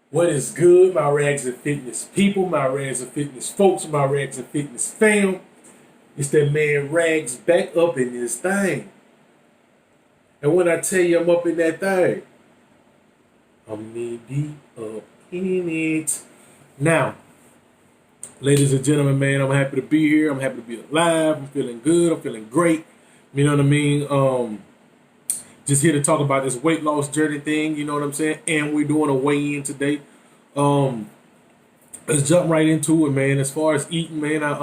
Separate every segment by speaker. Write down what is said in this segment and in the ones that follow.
Speaker 1: What is good, my Rags and Fitness people, my Rags and Fitness folks, my Rags and Fitness fam? It's that man Rags back up in this thing. And when I tell you I'm up in that thing, I'm knee deep up in it. Now, ladies and gentlemen, man, I'm happy to be here. I'm happy to be alive. I'm feeling good. I'm feeling great. You know what I mean? Just here to talk about this weight loss journey thing. You know what I'm saying? And we're doing a weigh-in today. Um, let's jump right into it, man. As far as eating, man, I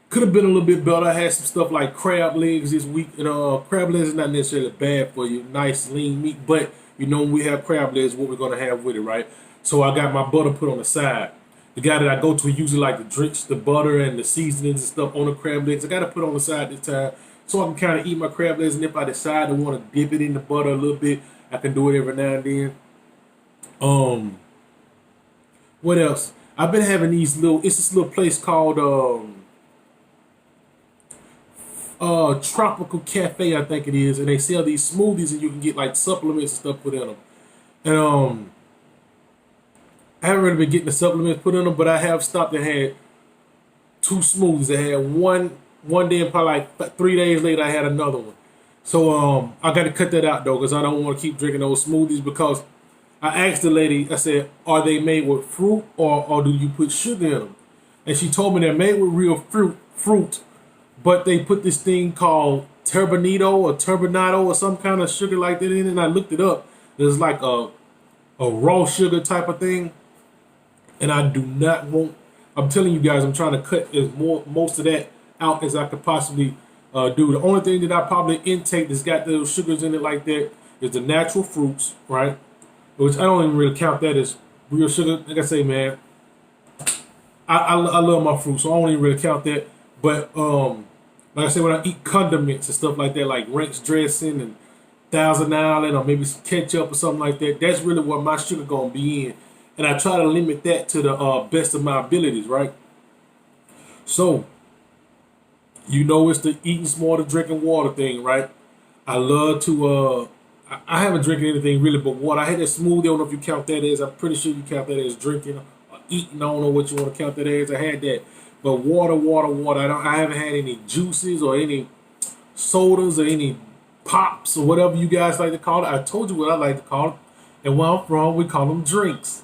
Speaker 1: could have been a little bit better. I had some stuff like crab legs this week. And crab legs is not necessarily bad for you. Nice lean meat, but you know when we have crab legs, what we're gonna have with it, right? So I got my butter put on the side. The guy that I go to usually like to drench the butter and the seasonings and stuff on the crab legs. I got to put on the side this time so I can kind of eat my crab legs. And if I decide to want to dip it in the butter a little bit, I can do it every now and then. What else? I've been having these little. It's this little place called Tropical Cafe, I think it is, and they sell these smoothies and you can get like supplements and stuff put in them. And I haven't really been getting the supplements put in them, but I have stopped and had two smoothies. I had one day and probably like 3 days later I had another one. So I got to cut that out though because I don't want to keep drinking those smoothies because I asked the lady, I said, are they made with fruit or do you put sugar in them? And she told me they're made with real fruit, but they put this thing called turbinado or some kind of sugar like that in it. And I looked it up. It's like a raw sugar type of thing. And I do not want. I'm telling you guys, I'm trying to cut most of that out as I could possibly do. The only thing that I probably intake that's got those sugars in it like that is the natural fruits, right? Which I don't even really count that as real sugar. Like I say, man, I love my fruit, so I don't even really count that. But like I said, when I eat condiments and stuff like that, like ranch dressing and Thousand Island or maybe some ketchup or something like that, that's really what my sugar gonna be in. And I try to limit that to the best of my abilities, right? So, you know it's the eating smarter, drinking water thing, right? I love to, I haven't drinking anything really but water. I had that smoothie, I don't know if you count that as, I'm pretty sure you count that as drinking or eating, I don't know what you want to count that as. I had that. But water. I haven't had any juices or any sodas or any pops or whatever you guys like to call it. I told you what I like to call it. And where I'm from, we call them drinks.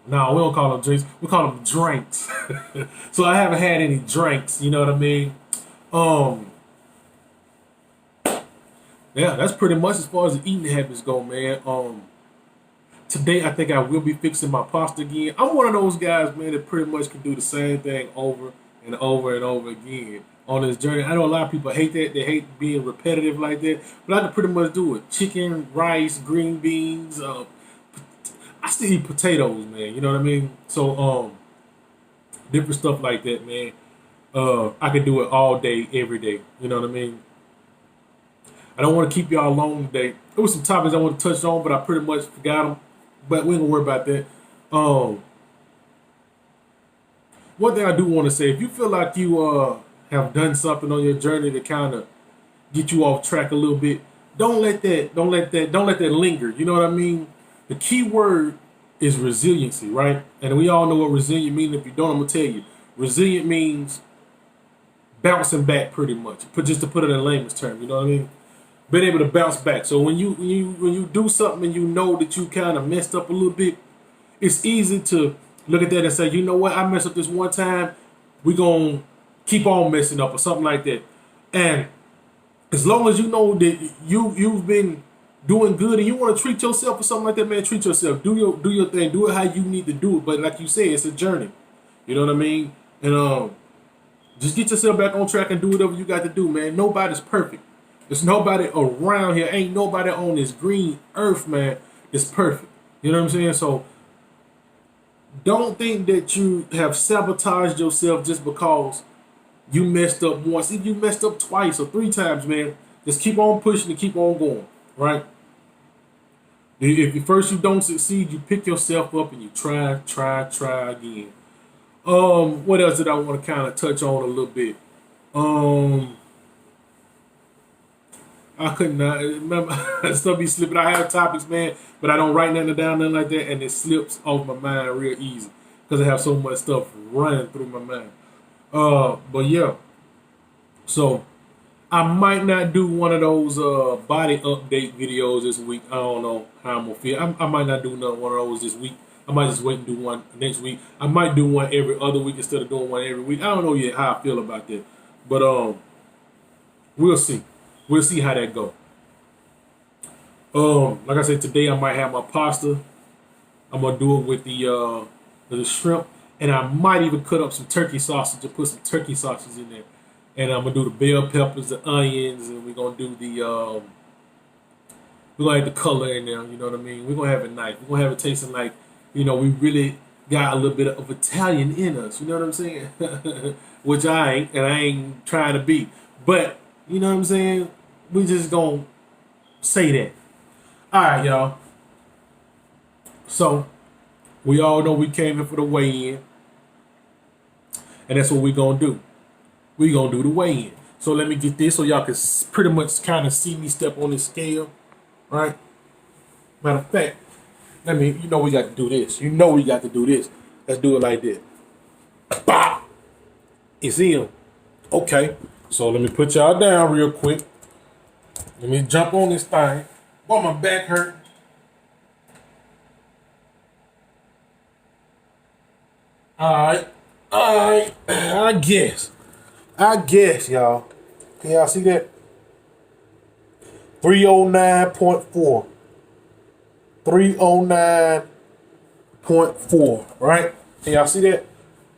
Speaker 1: No, we don't call them drinks. We call them drinks. So I haven't had any drinks. You know what I mean? Um, yeah, that's pretty much as far as the eating habits go, man. Today I think I will be fixing my pasta again. I'm one of those guys, man, that pretty much can do the same thing over and over and over again on this journey. I know a lot of people hate that. They hate being repetitive like that, but I can pretty much do it. Chicken, rice, green beans. I still eat potatoes, man. You know what I mean? So, different stuff like that, man. I can do it all day, every day. You know what I mean? I don't want to keep y'all long today. There was some topics I want to touch on, but I pretty much forgot them. But we ain't gonna worry about that. Um, One thing I do want to say, if you feel like you have done something on your journey to kind of get you off track a little bit, don't let that linger. You know what I mean? The key word is resiliency, right? And we all know what resilient means. If you don't, I'm gonna tell you. Resilient means bouncing back, pretty much. Just to put it in layman's term, you know what I mean? Being able to bounce back. So when you do something and you know that you kind of messed up a little bit, it's easy to look at that and say, you know what, I messed up this one time. We're gonna keep on messing up or something like that. And as long as you know that you've been doing good and you want to treat yourself or something like that, man, treat yourself. Do your thing. Do it how you need to do it. But like you said, it's a journey. You know what I mean? And just get yourself back on track and do whatever you got to do, man. Nobody's perfect. There's nobody around here. Ain't nobody on this green earth, man, that's perfect. You know what I'm saying? So don't think that you have sabotaged yourself just because you messed up once. If you messed up twice or three times, man, just keep on pushing and keep on going, right? If you first you don't succeed, you pick yourself up and you try again. What else did I want to kind of touch on a little bit? Um, I couldn't remember. Stuff be slipping. I have topics, man, but I don't write nothing down, nothing like that, and it slips off my mind real easy because I have so much stuff running through my mind. But yeah, so I might not do one of those body update videos this week. I don't know how I'm gonna feel. I might not do one of those this week. I might just wait and do one next week. I might do one every other week instead of doing one every week. I don't know yet how I feel about that, but we'll see. We'll see how that go. Like I said, today I might have my pasta. I'm gonna do it with the shrimp, and I might even cut up some turkey sausage and put some turkey sausage in there. And I'm gonna do the bell peppers, the onions, and we're gonna do we're gonna have the color in there. You know what I mean? We're gonna have it nice. We're gonna have it tasting like, we really got a little bit of Italian in us. You know what I'm saying? Which I ain't, and I ain't trying to be. But you know what I'm saying? We just gonna say that. All right, y'all. So we all know we came here for the weigh-in, and that's what we're gonna do. We're gonna do the weigh-in. So let me get this so y'all can pretty much kind of see me step on this scale, right? Matter of fact, we got to do this. We got to do this. Let's do it like this. Bah! It's in. Okay. So let me put y'all down real quick. Let me jump on this thing. Boy, my back hurt. All right. I guess, y'all. Can y'all see that? 309.4. 309.4, right? Can y'all see that?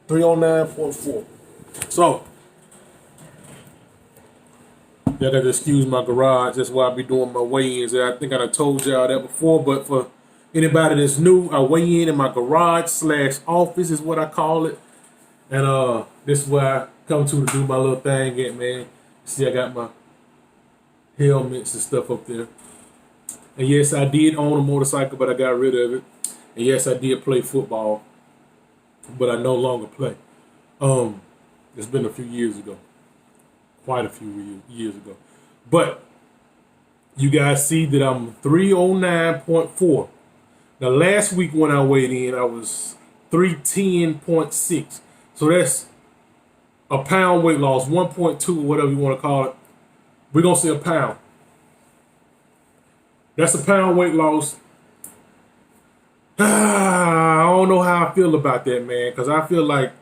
Speaker 1: 309.4. So, y'all gotta excuse my garage. That's why I be doing my weigh-ins. I think I done told y'all that before, but for anybody that's new, I weigh in my garage / office is what I call it. And this is where I come to do my little thing at, man. See, I got my helmets and stuff up there. And yes, I did own a motorcycle, but I got rid of it. And yes, I did play football, but I no longer play. It's been a few years ago. Quite a few years ago. But you guys see that I'm 309.4. Now, last week when I weighed in, I was 310.6. So that's a pound weight loss, 1.2, whatever you want to call it. We're going to say a pound. That's a pound weight loss. I don't know how I feel about that, man, because I feel like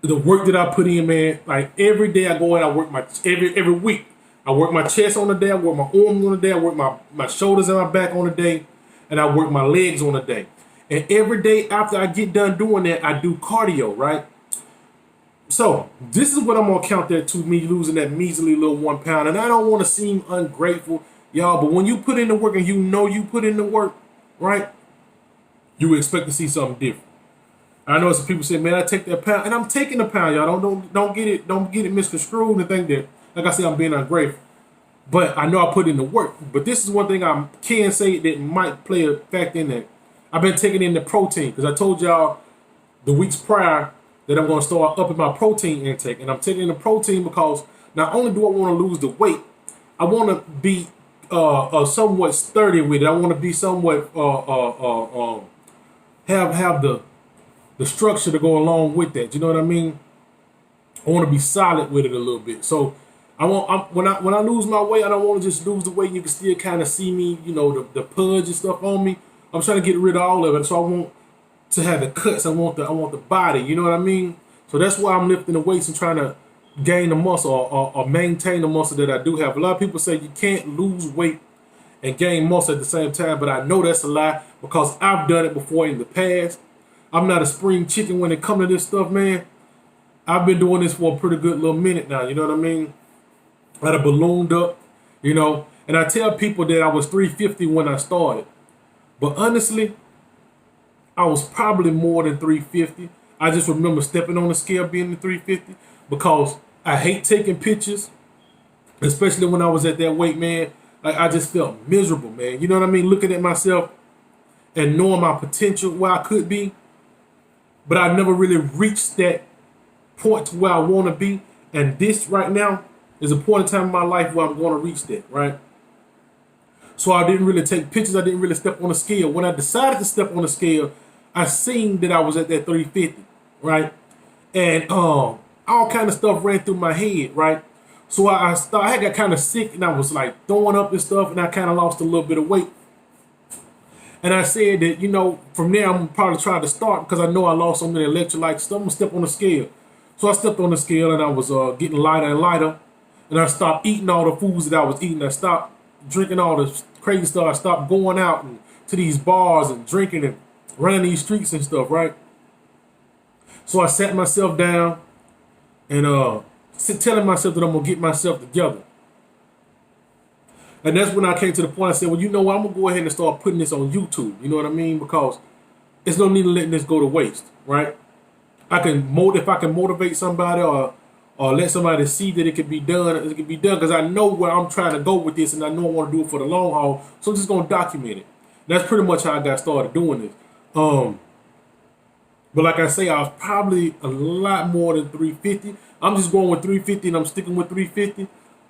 Speaker 1: the work that I put in, man, like every day I go in, I work every week. I work my chest on the day, I work my arms on the day, I work my shoulders and my back on the day, and I work my legs on the day. And every day after I get done doing that, I do cardio, right? So this is what I'm going to count that to me losing that measly little 1 pound. And I don't want to seem ungrateful, y'all, but when you put in the work and you put in the work, right, you expect to see something different. I know some people say, man, I take that pound, and I'm taking a pound, y'all. Don't get it misconstrued and think that, like I said, I'm being ungrateful. But I know I put in the work. But this is one thing I can say that might play a factor in that. I've been taking in the protein because I told y'all the weeks prior that I'm going to start upping my protein intake. And I'm taking in the protein because not only do I want to lose the weight, I want to be somewhat sturdy with it. I want to be somewhat have the structure to go along with that. You know what I mean? I want to be solid with it a little bit. So when I lose my weight, I don't want to just lose the weight. You can still kind of see me, the pudge and stuff on me. I'm trying to get rid of all of it. So I want to have the cuts. I want the body. You know what I mean? So that's why I'm lifting the weights and trying to gain the muscle or maintain the muscle that I do have. A lot of people say you can't lose weight and gain muscle at the same time, but I know that's a lie because I've done it before in the past. I'm not a spring chicken when it comes to this stuff, man. I've been doing this for a pretty good little minute now. You know what I mean? I had ballooned up, and I tell people that I was 350 when I started. But honestly, I was probably more than 350. I just remember stepping on the scale being the 350 because I hate taking pictures, especially when I was at that weight, man. Like, I just felt miserable, man. You know what I mean? Looking at myself and knowing my potential, where I could be. But I never really reached that point to where I want to be. And this right now, There's a point in time in my life where I'm going to reach that, right? So I didn't really take pictures. I didn't really step on the scale. When I decided to step on the scale, I seen that I was at that 350, right? And all kind of stuff ran through my head, right? So I got kind of sick, and I was like throwing up and stuff, and I kind of lost a little bit of weight. And I said that, from there I'm probably trying to start because I know I lost so many electrolytes. So I'm gonna step on the scale. So I stepped on the scale, and I was getting lighter and lighter. And I stopped eating all the foods that I was eating. I stopped drinking all this crazy stuff. I stopped going out to these bars and drinking and running these streets and stuff, right? So I sat myself down and telling myself that I'm gonna get myself together. And that's when I came to the point. I said, well, you know what? I'm gonna go ahead and start putting this on YouTube. You know what I mean? Because it's no need of letting this go to waste, right? If I can motivate somebody or let somebody see that it can be done. It can be done because I know where I'm trying to go with this, and I know I want to do it for the long haul. So I'm just gonna document it. That's pretty much how I got started doing this. But like I say, I was probably a lot more than 350. I'm just going with 350, and I'm sticking with 350.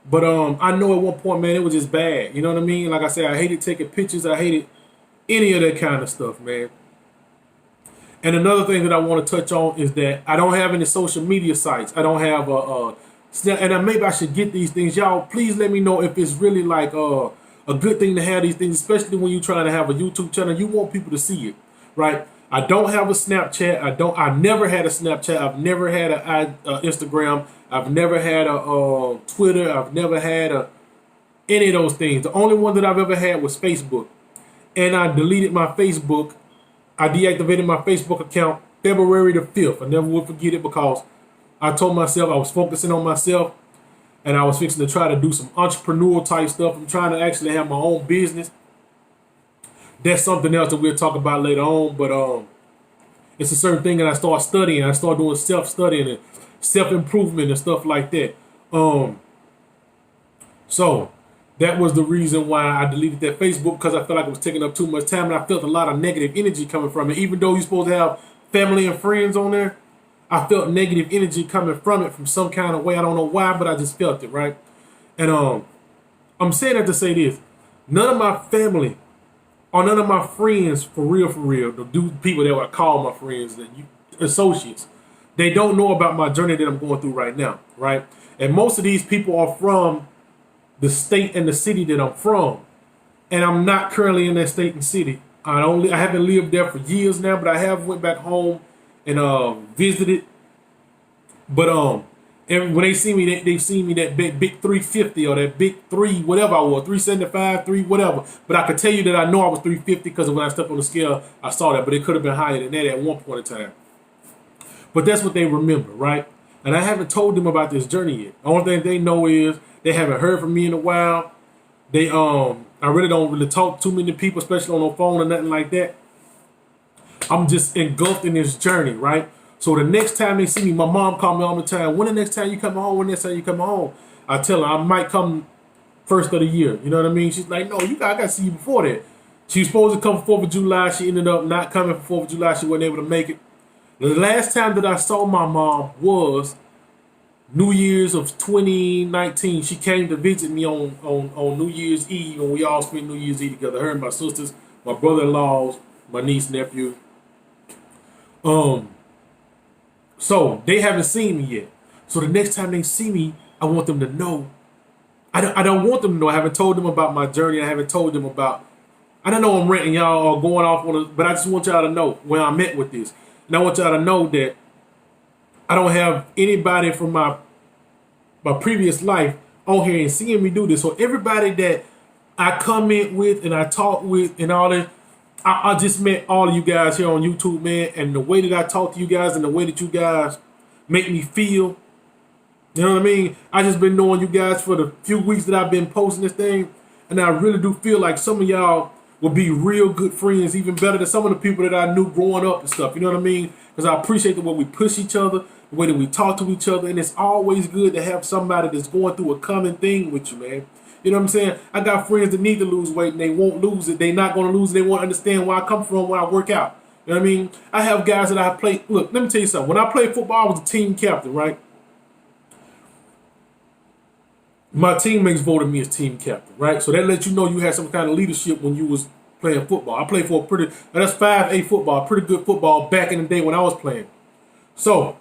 Speaker 1: But I know at one point, man, it was just bad. You know what I mean? Like I said, I hated taking pictures. I hated any of that kind of stuff, man. And another thing that I want to touch on is that I don't have any social media sites. I don't have and maybe I should get these things. Y'all, please let me know if it's really like a good thing to have these things, especially when you're trying to have a YouTube channel. You want people to see it, right? I don't have a Snapchat. I never had a Snapchat. I've never had an Instagram. I've never had a Twitter. I've never had any of those things. The only one that I've ever had was Facebook. And I deleted my Facebook. I deactivated my Facebook account February the 5th. I never will forget it because I told myself I was focusing on myself and I was fixing to try to do some entrepreneurial type stuff. I'm trying to actually have my own business. That's something else that we'll talk about later on, but it's a certain thing that I start studying. I start doing self-studying and self-improvement and stuff like that. So that was the reason why I deleted that Facebook, because I felt like it was taking up too much time, and I felt a lot of negative energy coming from it. Even though you're supposed to have family and friends on there, I felt negative energy coming from it from some kind of way. I don't know why, but I just felt it, right? And I'm saying that to say this. None of my family or none of my friends, for real, the people that I call my friends, associates, they don't know about my journey that I'm going through right now, right? And most of these people are from the state and the city that I'm from. And I'm not currently in that state and city. I haven't lived there for years now, but I have went back home and visited. But and when they see me, they see me that big 350 or that big 3 whatever I was, 375, 3 whatever. But I could tell you that I know I was 350 because when I stepped on the scale, I saw that. But it could have been higher than that at one point in time. But that's what they remember, right? And I haven't told them about this journey yet. The only thing they know is they haven't heard from me in a while. I really don't really talk to too many people, especially on the phone or nothing like that. I'm just engulfed in this journey, right? So the next time they see me, my mom called me all the time. When the next time you come home? When the next time you come home? I tell her I might come first of the year. You know what I mean? She's like, no, I got to see you before that. She was supposed to come for 4th of July. She ended up not coming for 4th of July. She wasn't able to make it. The last time that I saw my mom was New Year's of 2019. She came to visit me on New Year's Eve, and we all spent New Year's Eve together. Her and my sisters, my brother-in-laws, my niece, nephew. So they haven't seen me yet. So the next time they see me, I want them to know. I don't want them to know. I haven't told them about my journey. I haven't told them about. I don't know I'm ranting y'all or going off on it, but I just want y'all to know where I'm at with this. And I want y'all to know that I don't have anybody from my previous life on here and seeing me do this. So everybody that I comment with and I talk with and all that, I just met all of you guys here on YouTube, man. And the way that I talk to you guys and the way that you guys make me feel, you know what I mean? I just been knowing you guys for the few weeks that I've been posting this thing. And I really do feel like some of y'all will be real good friends, even better than some of the people that I knew growing up and stuff. You know what I mean? Because I appreciate the way we push each other, the way that we talk to each other. And it's always good to have somebody that's going through a common thing with you, man. You know what I'm saying? I got friends that need to lose weight and they won't lose it. They're not going to lose it. They won't understand where I come from when I work out. You know what I mean? I have guys that I play. Look, let me tell you something. When I played football, I was a team captain, right? my teammates voted me as team captain, right? So that lets you know you had some kind of leadership when you was playing football. I played for a pretty, that's 5A football, pretty good football back in the day when I was playing. So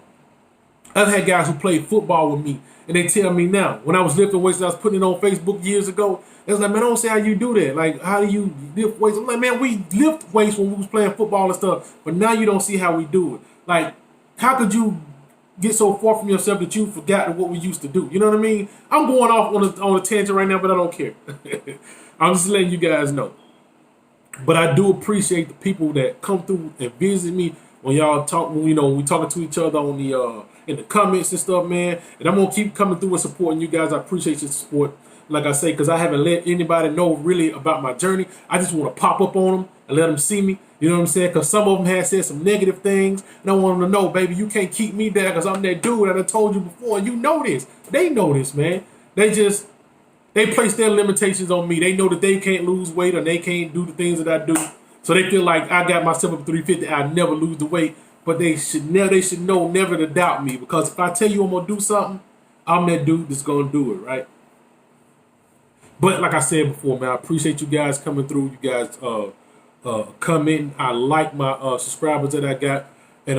Speaker 1: I've had guys who played football with me, and they tell me now, when I was lifting weights and I was putting it on Facebook years ago, it was like, man, I don't see how you do that. Like, how do you lift weights? I'm like, man, we lift weights when we was playing football and stuff, but now you don't see how we do it. Like, how could you get so far from yourself that you forgot what we used to do? You know what I mean? I'm going off on a tangent right now, but I don't care. I'm just letting you guys know. But I do appreciate the people that come through and visit me when y'all talk. You know, we talking to each other on the in the comments and stuff, man. And I'm gonna keep coming through and supporting you guys. I appreciate your support, like I say, because I haven't let anybody know really about my journey. I just want to pop up on them and let them see me. You know what I'm saying? Because some of them have said some negative things, and I want them to know, baby, you can't keep me down because I'm that dude that I told you before. And you know this. They know this, man. They place their limitations on me. They know that they can't lose weight or they can't do the things that I do. So they feel like I got myself up 350. I never lose the weight. But they should know never to doubt me, because if I tell you I'm gonna do something, I'm that dude that's gonna do it, right? But like I said before, man, I appreciate you guys coming through. You guys commenting. I like my subscribers that I got, and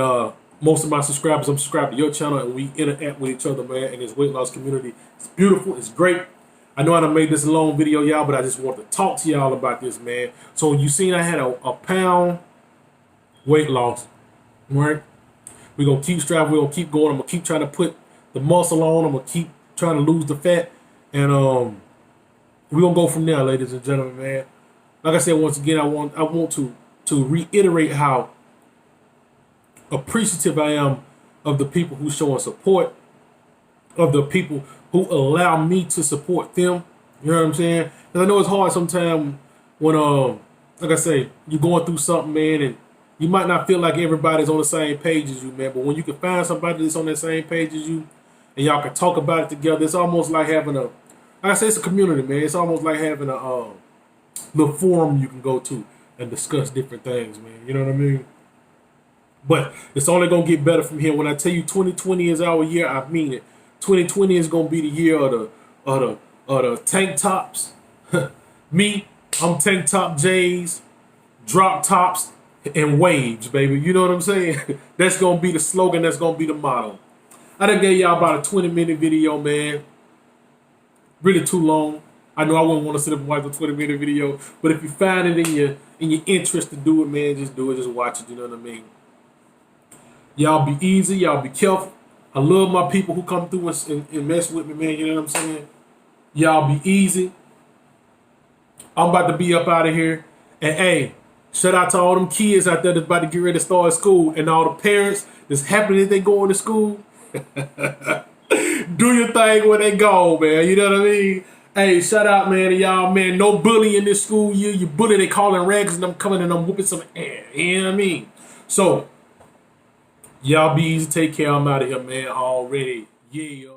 Speaker 1: most of my subscribers, I'm subscribed to your channel, and we interact with each other, man. And this weight loss community, it's beautiful. It's great. I know I done made this a long video, y'all, but I just want to talk to y'all about this, man. So you seen I had a pound weight loss, right? We're going to keep striving. We're going to keep going. I'm going to keep trying to put the muscle on. I'm going to keep trying to lose the fat. And we're going to go from there, ladies and gentlemen, man. Like I said, once again, I want to reiterate how appreciative I am of the people who showing support, of the people who allow me to support them. You know what I'm saying? Because I know it's hard sometimes when, like I say, you're going through something, man, and you might not feel like everybody's on the same page as you, man. But when you can find somebody that's on the same page as you, and y'all can talk about it together, it's almost like having like I say, it's a community, man. It's almost like having a little forum you can go to and discuss different things, man. You know what I mean? But it's only going to get better from here. When I tell you 2020 is our year, I mean it. 2020 is gonna be the year of the tank tops. Me, I'm tank top J's, drop tops, and waves, baby. You know what I'm saying? That's gonna be the slogan. That's gonna be the motto. I done gave y'all about a 20-minute video, man. Really too long. I know I wouldn't want to sit up and watch a 20-minute video, but if you find it in your interest to do it, man, just do it. Just watch it. You know what I mean? Y'all be easy. Y'all be careful. I love my people who come through and mess with me, man. You know what I'm saying? Y'all be easy. I'm about to be up out of here. And hey, shout out to all them kids out there that's about to get ready to start school, and all the parents that's happy that they going to school. Do your thing when they go, man. You know what I mean? Hey, shout out, man, to y'all, man. No bullying this school year. You bully, they calling rags, and I'm coming and I'm whooping some air. You know what I mean? So, y'all be easy. Take care. I'm out of here, man. Already. Yeah.